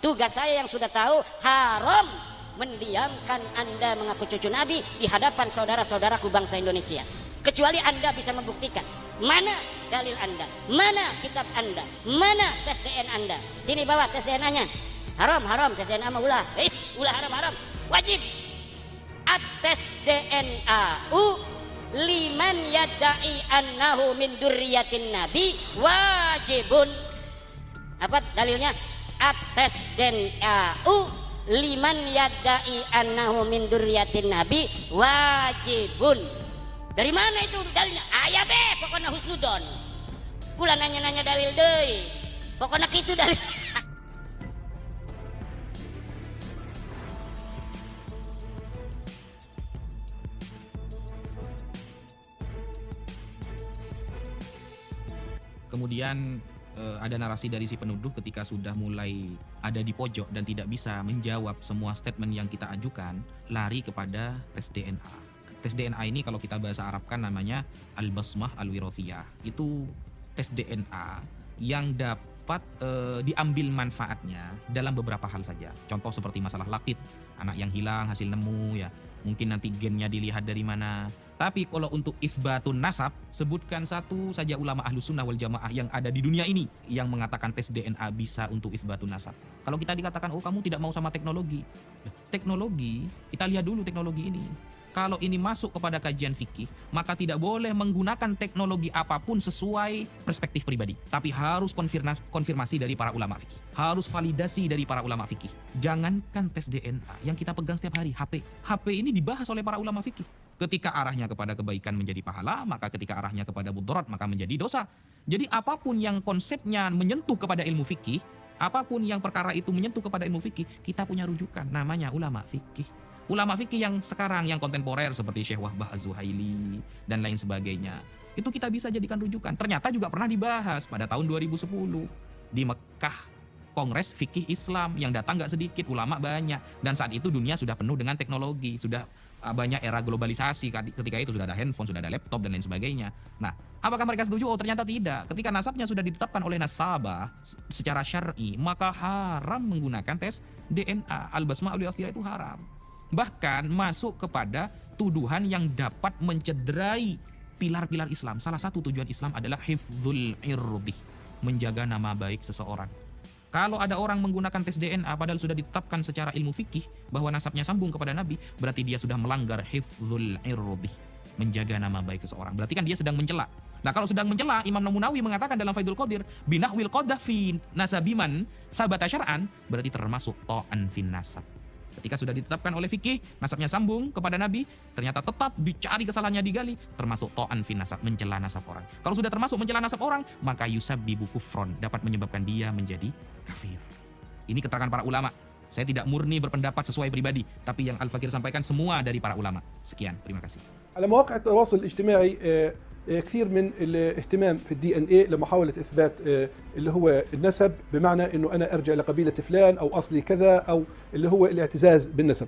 Tugas saya yang sudah tahu, haram mendiamkan Anda mengaku cucu Nabi di hadapan saudara-saudaraku bangsa Indonesia. Kecuali Anda bisa membuktikan mana dalil Anda, mana kitab Anda, mana tes DNA Anda. Sini bawa tes DNA-nya. Haram, tes DNA mah ulah. Ulah haram. Wajib. Tes DNA liman yadda'i annahu min durriyatin nabi wajibun. Apa dalilnya? Tes DNA liman yadda'i annahu min durriyatin nabi wajibun. Dari mana itu dalilnya? Aya be, pokoknya husnudon. Kula nanya-nanya dalil deui. Pokoknya kitu dalil. Kemudian ada narasi dari si penuduh ketika sudah mulai ada di pojok dan tidak bisa menjawab semua statement yang kita ajukan, lari kepada tes DNA. Tes DNA ini kalau kita bahasa Arabkan namanya al-basmah al-wirathiyah. Itu tes DNA yang dapat diambil manfaatnya dalam beberapa hal saja. Contoh seperti masalah lakit, anak yang hilang hasil nemu ya. Mungkin nanti gennya dilihat dari mana. Tapi kalau untuk itsbatun nasab, sebutkan satu saja ulama ahlu sunnah wal jamaah yang ada di dunia ini yang mengatakan tes DNA bisa untuk itsbatun nasab. Kalau kita dikatakan, oh kamu tidak mau sama teknologi. Teknologi, kita lihat dulu teknologi ini. Kalau ini masuk kepada kajian fikih, maka tidak boleh menggunakan teknologi apapun sesuai perspektif pribadi. Tapi harus konfirmasi dari para ulama fikih. Harus validasi dari para ulama fikih. Jangankan tes DNA yang kita pegang setiap hari, HP. HP ini dibahas oleh para ulama fikih. Ketika arahnya kepada kebaikan menjadi pahala, maka ketika arahnya kepada mudarat maka menjadi dosa. Jadi apapun yang konsepnya menyentuh kepada ilmu fikih, apapun yang perkara itu menyentuh kepada ilmu fikih, kita punya rujukan, namanya ulama fikih. Ulama fikih yang sekarang, yang kontemporer seperti Syekh Wahbah Az-Zuhaili dan lain sebagainya, itu kita bisa jadikan rujukan. Ternyata juga pernah dibahas pada tahun 2010 di Mekah, Kongres Fikih Islam yang datang gak sedikit, ulama banyak. Dan saat itu dunia sudah penuh dengan teknologi, sudah banyak era globalisasi, ketika itu sudah ada handphone, sudah ada laptop dan lain sebagainya. Nah, apakah mereka setuju? Oh ternyata tidak. Ketika nasabnya sudah ditetapkan oleh nasabah secara syar'i, maka haram menggunakan tes DNA. Al-basmah al-wirathiyah itu haram. Bahkan masuk kepada tuduhan yang dapat mencederai pilar-pilar Islam. Salah satu tujuan Islam adalah hifdzul irdi, menjaga nama baik seseorang. Kalau ada orang menggunakan tes DNA padahal sudah ditetapkan secara ilmu fikih bahwa nasabnya sambung kepada Nabi, berarti dia sudah melanggar hifdzul irdi, menjaga nama baik seseorang. Berarti kan dia sedang mencela. Nah, kalau sedang mencela, Imam Nawawi mengatakan dalam Faidul Qadir, binahwil qadah fi nasabiman sabata syar'an, berarti termasuk ta'an fin nasab. Ketika sudah ditetapkan oleh fikih, nasabnya sambung kepada Nabi, ternyata tetap dicari kesalahannya digali, termasuk ta'an fin nasab, mencela nasab orang. Kalau sudah termasuk mencela nasab orang, maka yusabbibu kufron, dapat menyebabkan dia menjadi kafir. Ini keterangan para ulama. Saya tidak murni berpendapat sesuai pribadi, tapi yang Al-Fakir sampaikan semua dari para ulama. Sekian, terima kasih. على مواقع التواصل الاجتماعي كثير من الاهتمام في الدي ان اي لمحاولة إثبات اللي هو النسب، بمعنى أنه أنا أرجع لقبيلة فلان أو أصلي كذا، أو اللي هو الاعتزاز بالنسب.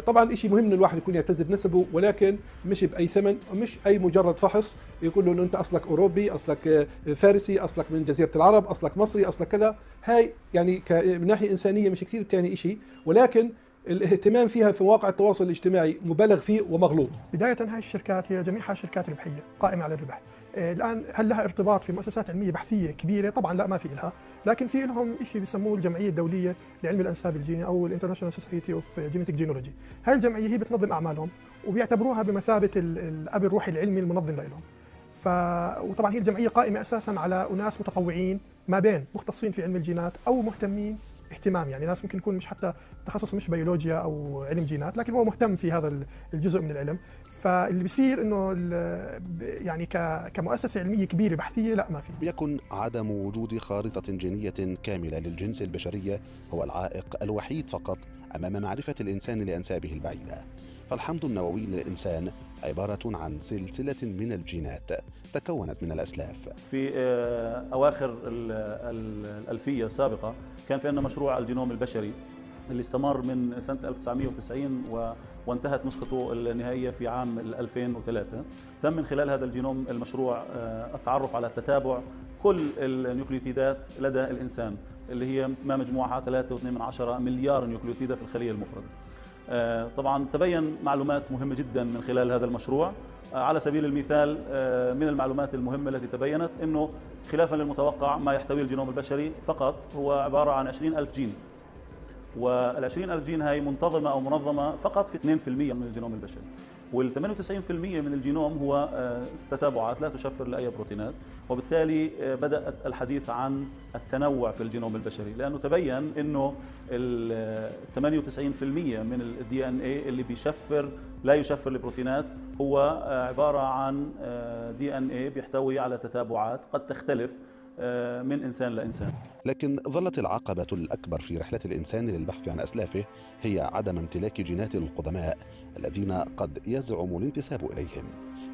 طبعا شيء مهم ان الواحد يكون يعتز بنسبه، ولكن مش باي ثمن، ومش اي مجرد فحص يقول له انه انت اصلك اوروبي، اصلك فارسي، اصلك من جزيره العرب، اصلك مصري، اصلك كذا. هاي يعني من ناحيه انسانيه مش كثير تاني شيء، ولكن الاهتمام فيها في مواقع التواصل الاجتماعي مبالغ فيه ومغلوط. بداية هذه الشركات هي جميعها شركات ربحية قائمة على الربح. الآن هل لها ارتباط في مؤسسات علمية بحثية كبيرة؟ طبعا لا، ما في لها، لكن في لهم شيء بيسموه الجمعية الدولية لعلم الأنساب الجيني أو الانترناشونال سوسايتي اوف جينيتيك جينولوجي. هاي الجمعية هي بتنظم أعمالهم وبيعتبروها بمثابة الأب الروحي العلمي المنظم لهم. وطبعا هي الجمعية قائمة أساسا على أناس متطوعين ما بين مختصين في علم الجينات أو مهتمين اهتمام، يعني ناس ممكن يكون مش حتى تخصص مش بيولوجيا أو علم جينات، لكن هو مهتم في هذا الجزء من العلم. فاللي بيصير إنه يعني كمؤسسة علمية كبيرة بحثية لا، ما في. يكن عدم وجود خارطة جينية كاملة للجنس البشرية هو العائق الوحيد فقط أمام معرفة الإنسان لأنسابه البعيدة. فالحمض النووي للإنسان عبارة عن سلسلة من الجينات تكونت من الأسلاف. في أواخر الألفية السابقة كان في عندنا مشروع الجينوم البشري اللي استمر من سنة 1990 وانتهت نسخته النهائية في عام 2003. تم من خلال هذا الجينوم المشروع التعرف على تتابع كل النيوكليوتيدات لدى الإنسان، اللي هي ما مجموعها 3.2 مليار نيوكليوتيدة في الخلية المفردة. طبعا تبين معلومات مهمة جدا من خلال هذا المشروع. على سبيل المثال من المعلومات المهمة التي تبينت أنه خلافا للمتوقع ما يحتويه الجينوم البشري فقط هو عبارة عن 20,000 جين، وال20,000 جين هاي منتظمة أو منظمة فقط في 2% من الجينوم البشري، وال 98% من الجينوم هو تتابعات لا تشفر لأي بروتينات، وبالتالي بدأ الحديث عن التنوع في الجينوم البشري، لأنه تبين أنه ال 98% من ال DNA اللي لا يشفر البروتينات هو عبارة عن DNA بيحتوي على تتابعات قد تختلف من إنسان لإنسان. لكن ظلت العقبة الأكبر في رحلة الإنسان للبحث عن أسلافه هي عدم امتلاك جينات القدماء الذين قد يزعم الانتساب إليهم.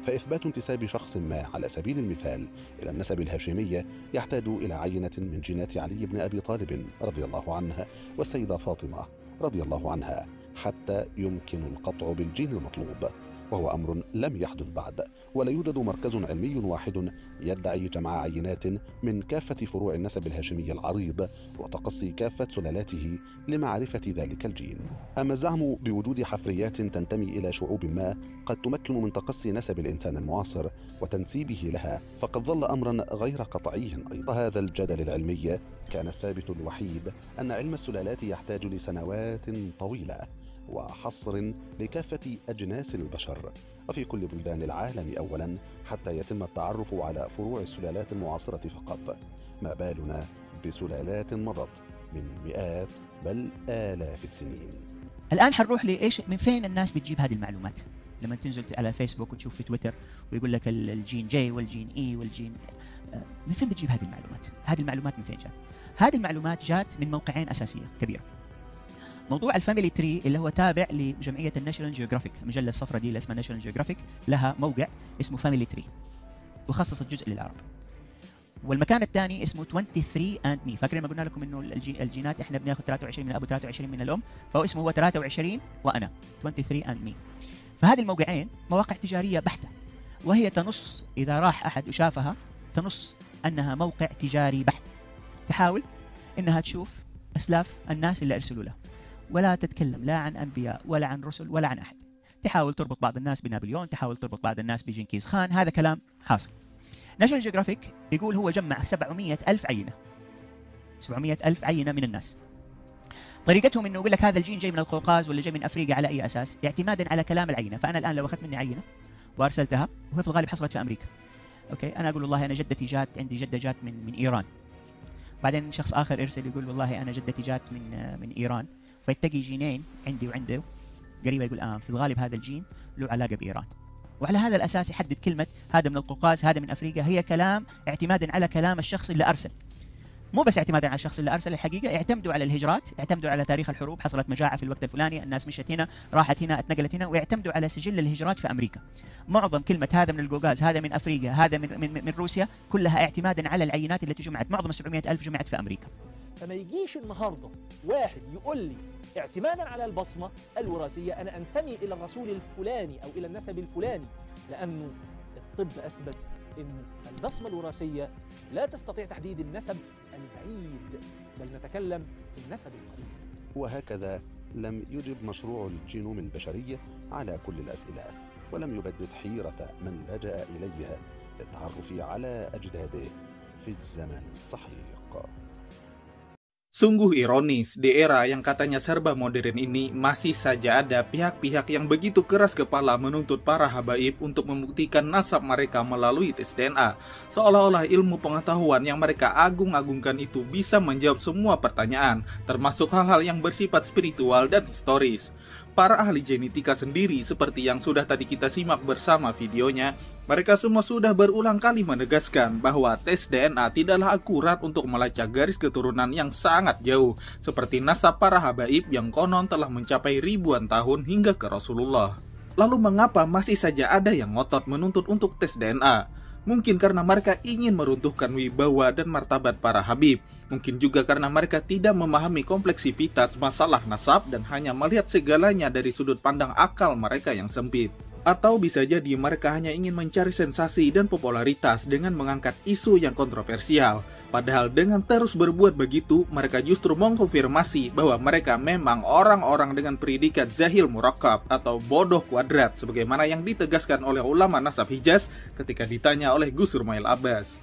فإثبات انتساب شخص ما على سبيل المثال إلى النسب الهاشمي يحتاج إلى عينة من جينات علي بن أبي طالب رضي الله عنه والسيدة فاطمة رضي الله عنها حتى يمكن القطع بالجين المطلوب، وهو أمر لم يحدث بعد، ولا يوجد مركز علمي واحد يدعي جمع عينات من كافة فروع النسب الهاشمي العريض وتقصي كافة سلالاته لمعرفة ذلك الجين. أما الزعم بوجود حفريات تنتمي إلى شعوب ما قد تمكن من تقصي نسب الإنسان المعاصر وتنسيبه لها فقد ظل أمرا غير قطعي أيضا. هذا الجدل العلمي كان الثابت الوحيد أن علم السلالات يحتاج لسنوات طويلة وحصر لكافة أجناس البشر وفي كل بلدان العالم أولا حتى يتم التعرف على فروع السلالات المعاصرة فقط، ما بالنا بسلالات مضت من مئات بل آلاف السنين. الآن حنروح لإيش من فين الناس بتجيب هذه المعلومات. لما تنزل على فيسبوك وتشوف في تويتر ويقول لك الجين جي والجين إي والجين من فين بتجيب هذه المعلومات؟ هذه المعلومات من فين جات؟ هذه المعلومات جات من موقعين أساسية كبيرة. موضوع الفاميلي تري اللي هو تابع لجمعية الناشونال جيوغرافيك، المجلة الصفراء دي اللي اسمها ناشونال جيوغرافيك لها موقع اسمه فاميلي تري وخصصت جزء للعرب. والمكان الثاني اسمه 23 and me. فاكرين ما قلنا لكم انه الجينات احنا بناخذ 23 من ابو 23 من الام، فهو اسمه هو 23 وانا 23 and me. فهذه الموقعين مواقع تجارية بحتة، وهي تنص اذا راح احد وشافها تنص انها موقع تجاري بحت، تحاول انها تشوف اسلاف الناس اللي ارسلوا لها، ولا تتكلم لا عن أنبياء ولا عن رسل ولا عن أحد. تحاول تربط بعض الناس بنابليون، تحاول تربط بعض الناس بجنكيز خان، هذا كلام حاصل. ناشونال جيوغرافيك يقول هو جمع 700,000 عينة، 700,000 عينة من الناس. طريقتهم انه يقول لك هذا الجين جاي من القوقاز ولا جاي من افريقيا على اي اساس؟ اعتمادا على كلام العينة. فانا الان لو اخذت مني عينة وارسلتها وهي في الغالب حصلت في امريكا، اوكي، انا اقول والله انا جدتي جات، عندي جدة جات من ايران. بعدين شخص اخر يرسل يقول والله انا جدتي جات من ايران، فيتقي جينين عندي وعنده قريبه، يقول في الغالب هذا الجين له علاقه بايران، وعلى هذا الاساس يحدد كلمه هذا من القوقاز هذا من افريقيا. هي كلام اعتمادا على كلام الشخص اللي ارسل، مو بس اعتمادا على الشخص اللي ارسل، الحقيقه يعتمدوا على الهجرات، يعتمدوا على تاريخ الحروب، حصلت مجاعه في الوقت الفلاني، الناس مشت هنا راحت هنا اتنقلت هنا، ويعتمدوا على سجل الهجرات في امريكا. معظم كلمه هذا من القوقاز هذا من افريقيا هذا من روسيا كلها اعتمادا على العينات التي جمعت، معظم 700,000 جمعت في امريكا. فما يجيش النهارده واحد يقول لي اعتمادا على البصمه الوراثيه انا انتمي الى الرسول الفلاني او الى النسب الفلاني، لانه الطب اثبت ان البصمه الوراثيه لا تستطيع تحديد النسب البعيد، بل نتكلم في النسب القريب. وهكذا لم يجب مشروع الجينوم البشري على كل الأسئلة، ولم يبدد حيرة من لجأ إليها للتعرف على أجداده في الزمن السحيق. Sungguh ironis, di era yang katanya serba modern ini masih saja ada pihak-pihak yang begitu keras kepala menuntut para habaib untuk membuktikan nasab mereka melalui tes DNA. Seolah-olah ilmu pengetahuan yang mereka agung-agungkan itu bisa menjawab semua pertanyaan, termasuk hal-hal yang bersifat spiritual dan historis. Para ahli genetika sendiri, seperti yang sudah tadi kita simak bersama videonya, mereka semua sudah berulang kali menegaskan bahwa tes DNA tidaklah akurat untuk melacak garis keturunan yang sangat jauh, seperti nasab para habaib yang konon telah mencapai ribuan tahun hingga ke Rasulullah. Lalu mengapa masih saja ada yang ngotot menuntut untuk tes DNA? Mungkin karena mereka ingin meruntuhkan wibawa dan martabat para habib. Mungkin juga karena mereka tidak memahami kompleksitas masalah nasab dan hanya melihat segalanya dari sudut pandang akal mereka yang sempit. Atau bisa jadi mereka hanya ingin mencari sensasi dan popularitas dengan mengangkat isu yang kontroversial. Padahal dengan terus berbuat begitu, mereka justru mengkonfirmasi bahwa mereka memang orang-orang dengan pendidikan jahil murakkab atau bodoh kuadrat, sebagaimana yang ditegaskan oleh ulama nasab Hijaz ketika ditanya oleh Gus Rumail Abbas.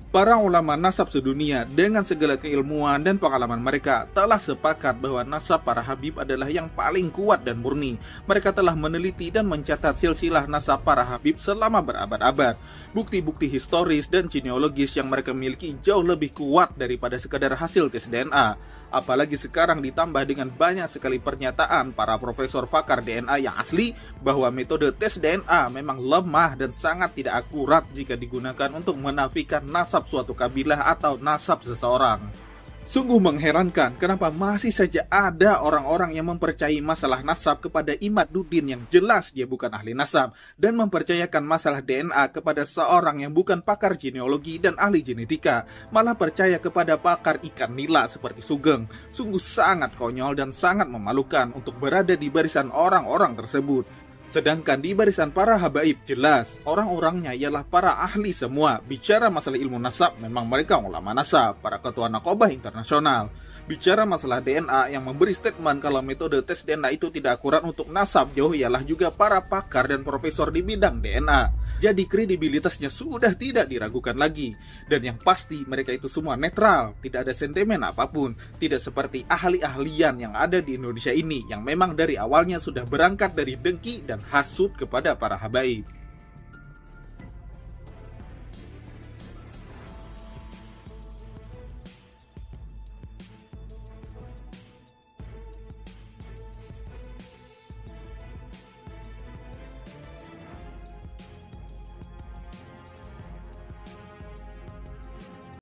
Para ulama nasab sedunia dengan segala keilmuan dan pengalaman mereka telah sepakat bahwa nasab para habib adalah yang paling kuat dan murni. Mereka telah meneliti dan mencatat silsilah nasab para habib selama berabad-abad. Bukti-bukti historis dan genealogis yang mereka miliki jauh lebih kuat daripada sekadar hasil tes DNA. Apalagi sekarang ditambah dengan banyak sekali pernyataan para profesor pakar DNA yang asli bahwa metode tes DNA memang lemah dan sangat tidak akurat jika digunakan untuk menafikan nasab suatu kabilah atau nasab seseorang. Sungguh mengherankan kenapa masih saja ada orang-orang yang mempercayai masalah nasab kepada Imaduddin yang jelas dia bukan ahli nasab, dan mempercayakan masalah DNA kepada seorang yang bukan pakar genealogi dan ahli genetika, malah percaya kepada pakar ikan nila seperti Sugeng. Sungguh sangat konyol dan sangat memalukan untuk berada di barisan orang-orang tersebut. Sedangkan di barisan para habaib jelas orang-orangnya ialah para ahli semua. Bicara masalah ilmu nasab memang mereka ulama nasab, para ketua Naqobah internasional. Bicara masalah DNA yang memberi statement kalau metode tes DNA itu tidak akurat untuk nasab jauh ialah juga para pakar dan profesor di bidang DNA. Jadi kredibilitasnya sudah tidak diragukan lagi. Dan yang pasti mereka itu semua netral, tidak ada sentimen apapun. Tidak seperti ahli-ahlian yang ada di Indonesia ini yang memang dari awalnya sudah berangkat dari dengki dan hasud kepada para habaib.